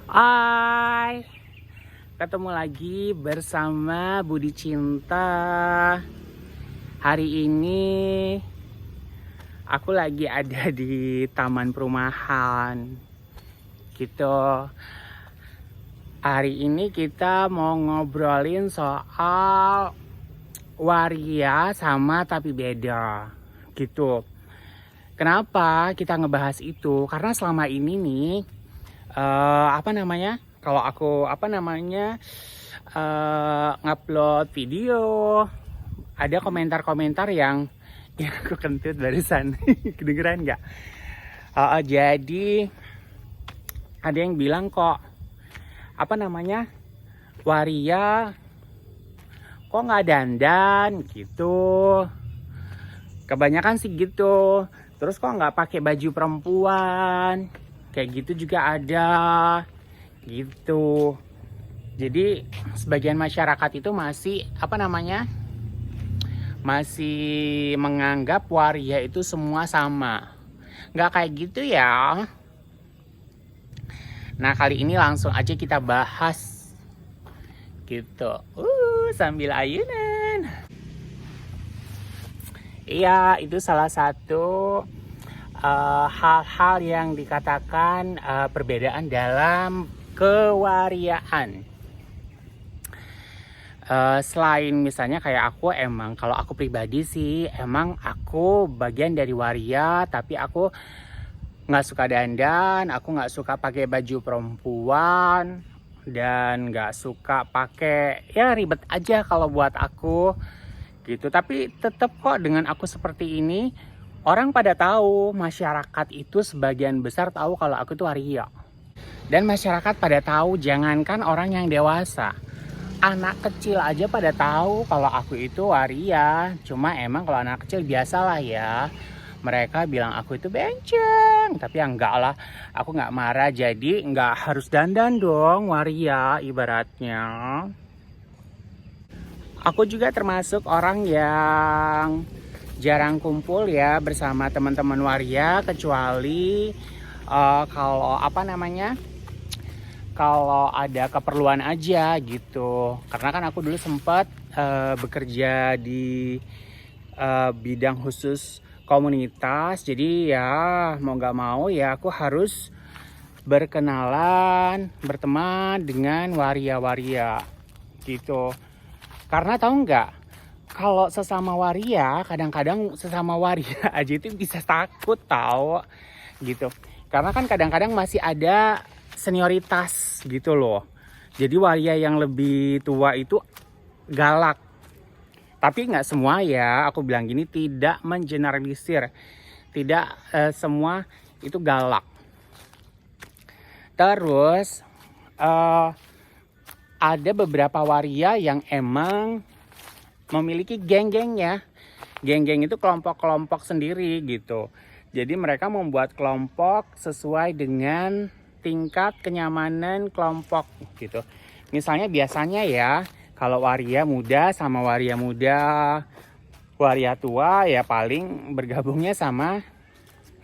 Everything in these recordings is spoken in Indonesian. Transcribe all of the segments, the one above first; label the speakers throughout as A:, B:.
A: Hai, ketemu lagi bersama Budi Cinta. Hari ini aku lagi ada di taman perumahan gitu. Hari ini kita mau ngobrolin soal waria sama tapi beda gitu. Kenapa kita ngebahas itu? Karena selama ini nih kalau aku ngupload video, ada komentar-komentar yang aku kentut barusan. Kedengeran nggak? Jadi ada yang bilang kok waria kok nggak dandan gitu. Kebanyakan sih gitu. Terus kok nggak pakai baju perempuan? Kayak gitu juga ada gitu. Jadi sebagian masyarakat itu masih masih menganggap waria itu semua sama. Nggak kayak gitu ya. Nah, kali ini langsung aja kita bahas gitu. Sambil ayunan. Iya, itu salah satu hal-hal yang dikatakan perbedaan dalam kewariaan. Selain misalnya kayak kalau aku pribadi sih emang aku bagian dari waria, tapi aku nggak suka dandan, aku nggak suka pakai baju perempuan, dan nggak suka pakai, ya ribet aja kalau buat aku gitu. Tapi tetap kok dengan aku seperti ini, orang pada tahu, masyarakat itu sebagian besar tahu kalau aku itu waria. Dan masyarakat pada tahu, jangankan orang yang dewasa, anak kecil aja pada tahu kalau aku itu waria. Cuma emang kalau anak kecil biasalah ya, mereka bilang aku itu benceng. Tapi ya enggak lah, aku nggak marah. Jadi nggak harus dandan dong waria ibaratnya. Aku juga termasuk orang yang jarang kumpul ya bersama teman-teman waria, kecuali kalau ada keperluan aja gitu. Karena kan aku dulu sempat bekerja di bidang khusus komunitas, jadi ya mau nggak mau ya aku harus berteman dengan waria-waria gitu. Karena tahu nggak, kalau sesama waria, kadang-kadang sesama waria aja itu bisa takut tahu gitu. Karena kan kadang-kadang masih ada senioritas gitu loh. Jadi waria yang lebih tua itu galak. Tapi nggak semua ya, aku bilang gini, tidak mengeneralisir. Tidak semua itu galak. Terus ada beberapa waria yang emang memiliki geng-gengnya. Geng-geng itu kelompok-kelompok sendiri gitu. Jadi mereka membuat kelompok sesuai dengan tingkat kenyamanan kelompok gitu. Misalnya biasanya ya, kalau waria muda sama waria muda, waria tua ya paling bergabungnya sama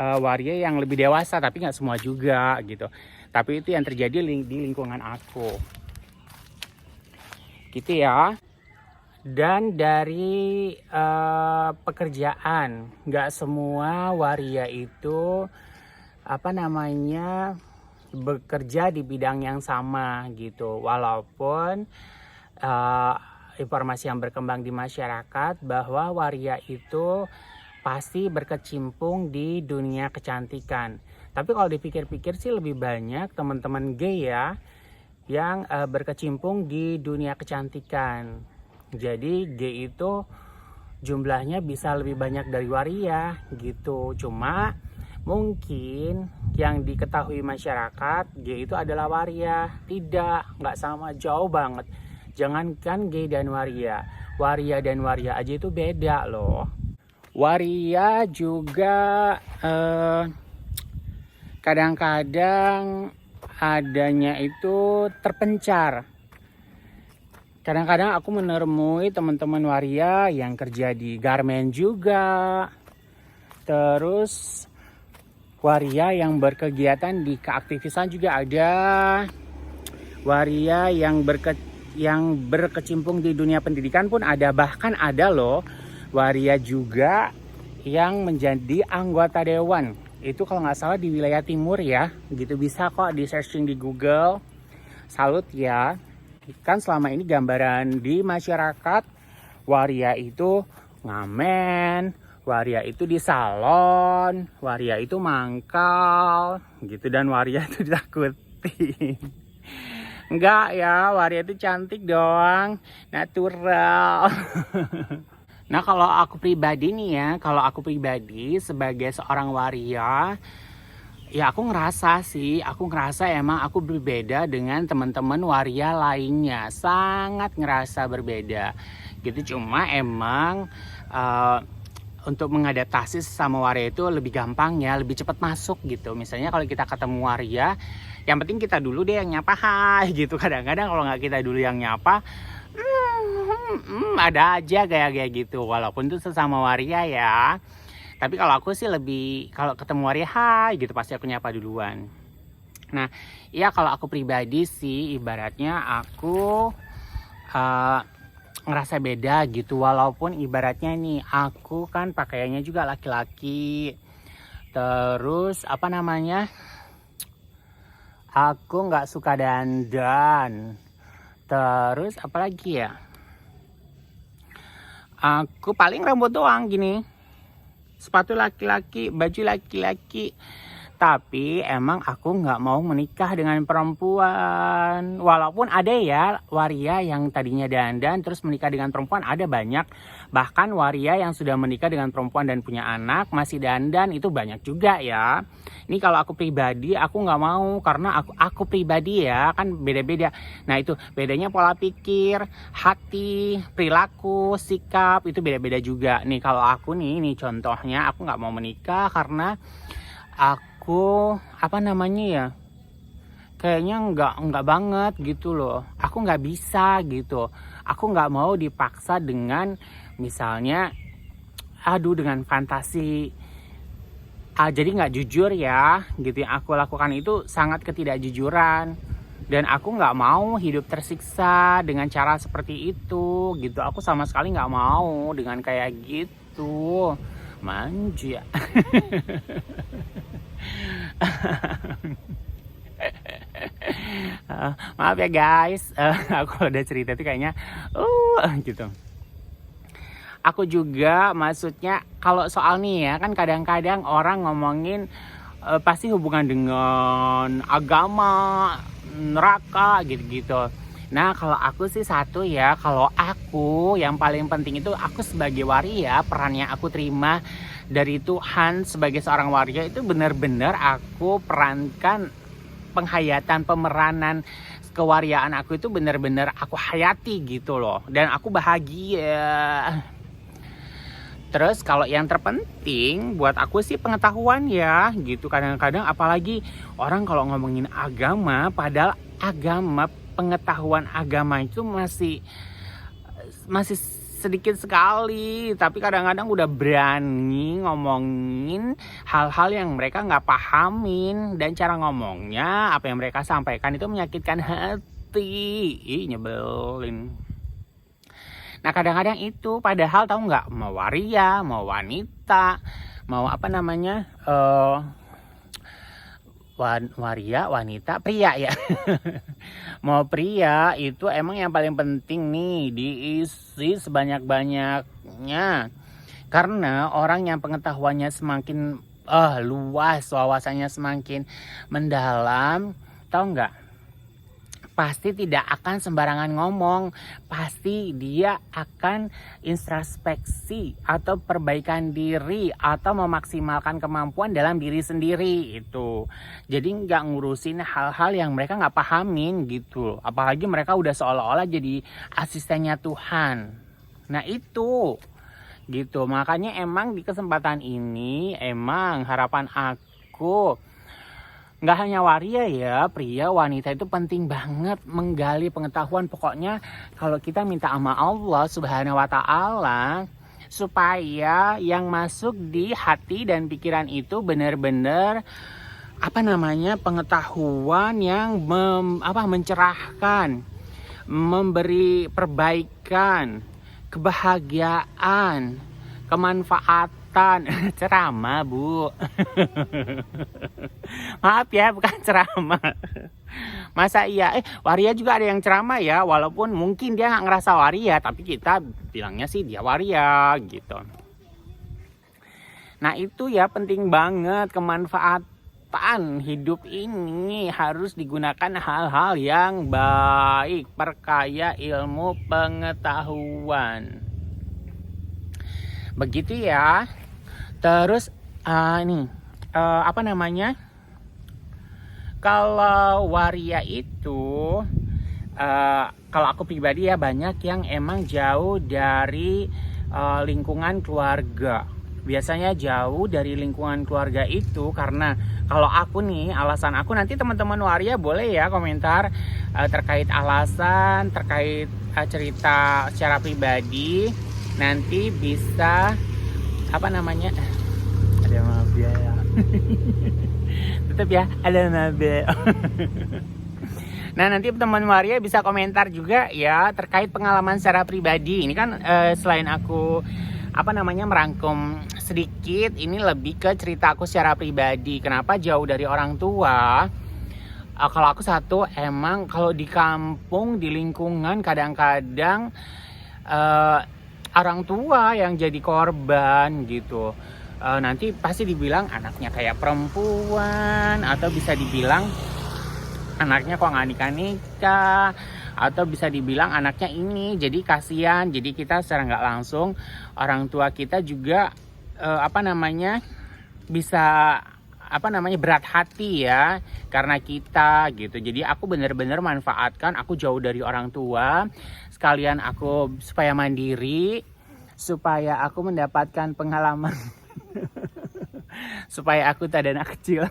A: waria yang lebih dewasa, tapi nggak semua juga gitu. Tapi itu yang terjadi di lingkungan aku. Gitu ya. Dan dari pekerjaan, nggak semua waria itu bekerja di bidang yang sama gitu. Walaupun informasi yang berkembang di masyarakat bahwa waria itu pasti berkecimpung di dunia kecantikan. Tapi kalau dipikir-pikir sih lebih banyak teman-teman gay ya yang berkecimpung di dunia kecantikan. Jadi gay itu jumlahnya bisa lebih banyak dari waria gitu. Cuma mungkin yang diketahui masyarakat, gay itu adalah waria. Tidak, nggak sama, jauh banget. Jangankan gay dan waria dan waria aja itu beda loh. Waria juga kadang-kadang adanya itu terpencar. Kadang-kadang aku menemui teman-teman waria yang kerja di garmen juga. Terus waria yang berkegiatan di keaktivisan juga ada. waria yang berkecimpung di dunia pendidikan pun ada. Bahkan ada loh waria juga yang menjadi anggota dewan. Itu kalau nggak salah di wilayah timur ya, gitu. Bisa kok di searching di Google. Salut ya. Kan selama ini gambaran di masyarakat waria itu ngamen, waria itu di salon, waria itu mangkal gitu, dan waria itu ditakuti. Enggak ya, waria itu cantik doang, natural. Nah kalau aku pribadi nih ya, kalau aku pribadi sebagai seorang waria, ya aku ngerasa emang aku berbeda dengan teman-teman waria lainnya. Sangat ngerasa berbeda gitu. Cuma emang untuk mengadaptasi sama waria itu lebih gampang ya, lebih cepat masuk gitu. Misalnya kalau kita ketemu waria, yang penting kita dulu deh yang nyapa hai gitu. Kadang-kadang kalau nggak kita dulu yang nyapa, ada aja kayak gitu. Walaupun itu sesama waria ya. Tapi kalau aku sih lebih, kalau ketemu waria hai gitu pasti aku nyapa duluan. Nah ya kalau aku pribadi sih ibaratnya aku ngerasa beda gitu. Walaupun ibaratnya nih aku kan pakaiannya juga laki-laki. Terus apa namanya, aku nggak suka dandan. Terus apalagi ya, aku paling rambut doang gini, sepatu laki-laki, baju laki-laki. Tapi emang aku nggak mau menikah dengan perempuan. Walaupun ada ya waria yang tadinya dandan terus menikah dengan perempuan, ada banyak. Bahkan waria yang sudah menikah dengan perempuan dan punya anak masih dandan, itu banyak juga ya. Ini kalau aku pribadi aku nggak mau, karena aku pribadi ya kan beda-beda. Nah itu bedanya pola pikir, hati, perilaku, sikap itu beda-beda juga. Nih kalau aku nih contohnya aku nggak mau menikah karena aku apa namanya ya, kayaknya nggak banget gitu loh. Aku nggak bisa gitu. Aku nggak mau dipaksa dengan misalnya dengan fantasi. Jadi nggak jujur ya gitu. Yang aku lakukan itu sangat ketidakjujuran, dan aku nggak mau hidup tersiksa dengan cara seperti itu gitu. Aku sama sekali nggak mau dengan kayak gitu. Manja. Maaf ya guys, aku udah cerita itu kayaknya gitu. Aku juga maksudnya kalau soal nih ya kan kadang-kadang orang ngomongin pasti hubungan dengan agama, neraka gitu-gitu. Nah kalau aku sih satu ya, kalau aku yang paling penting itu aku sebagai waria, peran yang aku terima dari Tuhan sebagai seorang waria itu benar-benar aku perankan, penghayatan, pemeranan kewariaan aku itu benar-benar aku hayati gitu loh, dan aku bahagia. Terus kalau yang terpenting buat aku sih pengetahuan ya gitu. Kadang-kadang apalagi orang kalau ngomongin agama, padahal agama, pengetahuan agama itu masih sedikit sekali, tapi kadang-kadang udah berani ngomongin hal-hal yang mereka nggak pahamin, dan cara ngomongnya, apa yang mereka sampaikan itu menyakitkan hati. Nyebelin. Nah kadang-kadang itu padahal tahu nggak, mau waria, mau wanita, mau apa namanya, waria, wanita, pria ya. Mau pria itu emang yang paling penting nih diisi sebanyak-banyaknya. Karena orang yang pengetahuannya semakin luas, wawasannya semakin mendalam, tahu nggak? Pasti tidak akan sembarangan ngomong. Pasti dia akan introspeksi atau perbaikan diri atau memaksimalkan kemampuan dalam diri sendiri itu. Jadi nggak ngurusin hal-hal yang mereka nggak pahamin gitu. Apalagi mereka udah seolah-olah jadi asistennya Tuhan. Nah itu gitu. Makanya emang di kesempatan ini emang harapan aku, nggak hanya waria ya, pria, wanita itu penting banget menggali pengetahuan. Pokoknya kalau kita minta sama Allah Subhanahu wa Ta'ala supaya yang masuk di hati dan pikiran itu benar-benar apa namanya, pengetahuan yang mencerahkan, memberi perbaikan, kebahagiaan, kemanfaatan. Ceramah, Bu. Maaf ya, bukan ceramah. Masa iya? Waria juga ada yang ceramah ya, walaupun mungkin dia nggak ngerasa waria, tapi kita bilangnya sih dia waria gitu. Nah itu ya penting banget, kemanfaatan hidup ini harus digunakan hal-hal yang baik, perkaya ilmu pengetahuan. Begitu ya. Terus apa namanya? Kalau waria itu kalau aku pribadi ya, banyak yang emang jauh dari lingkungan keluarga. Biasanya jauh dari lingkungan keluarga itu karena kalau aku nih, alasan aku, nanti teman-teman waria boleh ya komentar terkait alasan, terkait cerita secara pribadi. Nanti bisa apa namanya, ada mafia ya. Tetap ya, ada mafia. Nah nanti teman waria bisa komentar juga ya terkait pengalaman secara pribadi. Ini kan selain aku apa namanya merangkum sedikit, ini lebih ke cerita aku secara pribadi. Kenapa jauh dari orang tua? Kalau aku satu, emang kalau di kampung, di lingkungan kadang-kadang orang tua yang jadi korban gitu. Nanti pasti dibilang anaknya kayak perempuan, atau bisa dibilang anaknya kok nggak nikah-nikah, atau bisa dibilang anaknya ini, jadi kasihan. Jadi kita secara nggak langsung, orang tua kita juga bisa berat hati ya karena kita gitu. Jadi aku bener-bener manfaatkan, aku jauh dari orang tua, sekalian aku supaya mandiri, supaya aku mendapatkan pengalaman supaya aku tak ada anak kecil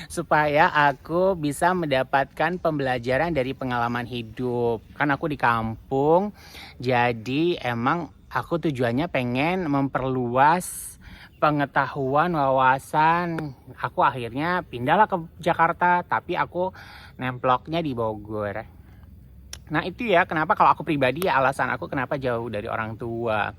A: supaya aku bisa mendapatkan pembelajaran dari pengalaman hidup. Kan aku di kampung, jadi emang aku tujuannya pengen memperluas pengetahuan, wawasan. Aku akhirnya pindahlah ke Jakarta, tapi aku nemploknya di Bogor. Nah itu ya kenapa kalau aku pribadi ya, alasan aku kenapa jauh dari orang tua.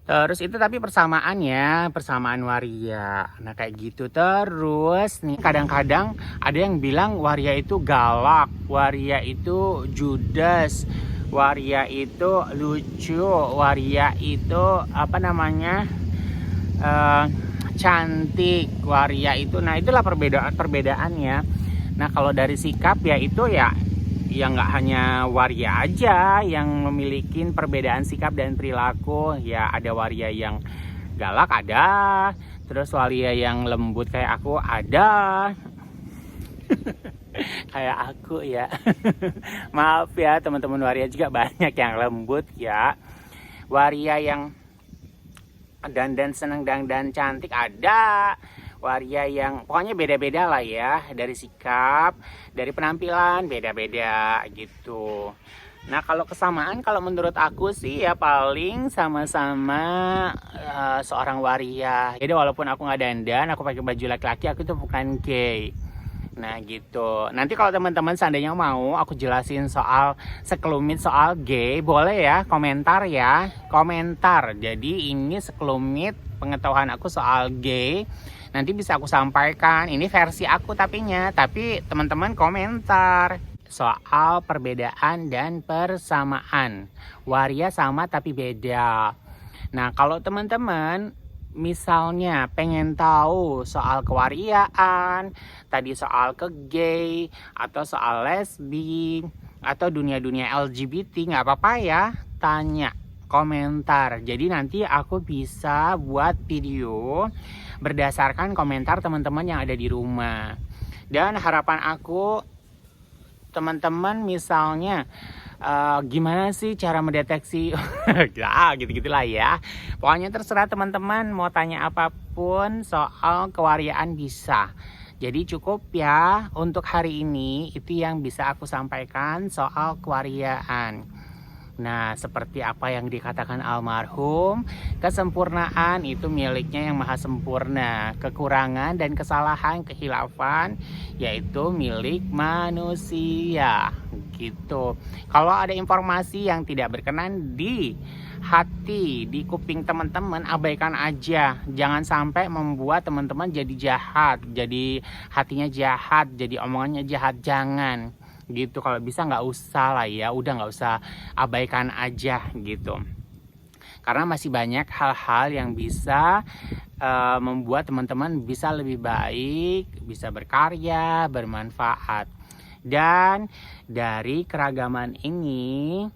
A: Terus itu tapi persamaan waria. Nah kayak gitu. Terus nih kadang-kadang ada yang bilang waria itu galak, waria itu judes, waria itu lucu, waria itu cantik, waria itu. Nah itulah perbedaannya. Nah kalau dari sikap ya itu ya nggak hanya waria aja yang memiliki perbedaan sikap dan perilaku. Ya ada waria yang galak ada, terus waria yang lembut kayak aku ada. Kayak aku ya. Maaf ya teman-teman waria juga banyak yang lembut ya. Waria yang dandan seneng dandan cantik ada, waria yang pokoknya beda-beda lah ya, dari sikap, dari penampilan beda-beda gitu. Nah kalau kesamaan, kalau menurut aku sih ya paling sama-sama seorang waria. Jadi walaupun aku nggak dandan, aku pakai baju laki-laki, aku tuh bukan gay. Nah gitu. Nanti kalau teman-teman seandainya mau aku jelasin sekelumit soal gay, boleh ya komentar ya. Komentar. Jadi ini sekelumit pengetahuan aku soal gay. Nanti bisa aku sampaikan. Ini versi aku tapi teman-teman komentar soal perbedaan dan persamaan. Waria sama tapi beda. Nah kalau teman-teman misalnya pengen tahu soal kewariaan, tadi soal ke gay, atau soal lesbi, atau dunia-dunia LGBT, nggak apa-apa ya, tanya, komentar. Jadi nanti aku bisa buat video berdasarkan komentar teman-teman yang ada di rumah. Dan harapan aku, teman-teman misalnya gimana sih cara mendeteksi ya gitu-gitulah ya. Pokoknya terserah teman-teman mau tanya apapun soal kewariaan bisa. Jadi cukup ya untuk hari ini itu yang bisa aku sampaikan soal kewariaan. Nah, seperti apa yang dikatakan almarhum, kesempurnaan itu miliknya yang maha sempurna. Kekurangan dan kesalahan, kehilafan, yaitu milik manusia. Gitu. Kalau ada informasi yang tidak berkenan di hati, di kuping teman-teman, abaikan aja. Jangan sampai membuat teman-teman jadi jahat, jadi hatinya jahat, jadi omongannya jahat. Jangan gitu. Kalau bisa nggak usah lah ya, udah nggak usah, abaikan aja gitu, karena masih banyak hal-hal yang bisa membuat teman-teman bisa lebih baik, bisa berkarya, bermanfaat. Dan dari keragaman ini,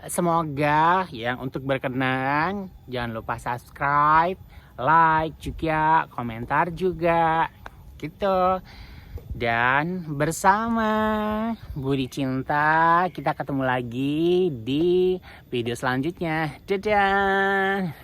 A: semoga yang untuk berkenan, jangan lupa subscribe, like juga, komentar juga gitu. Dan bersama Budi Cinta, kita ketemu lagi di video selanjutnya. Dadah.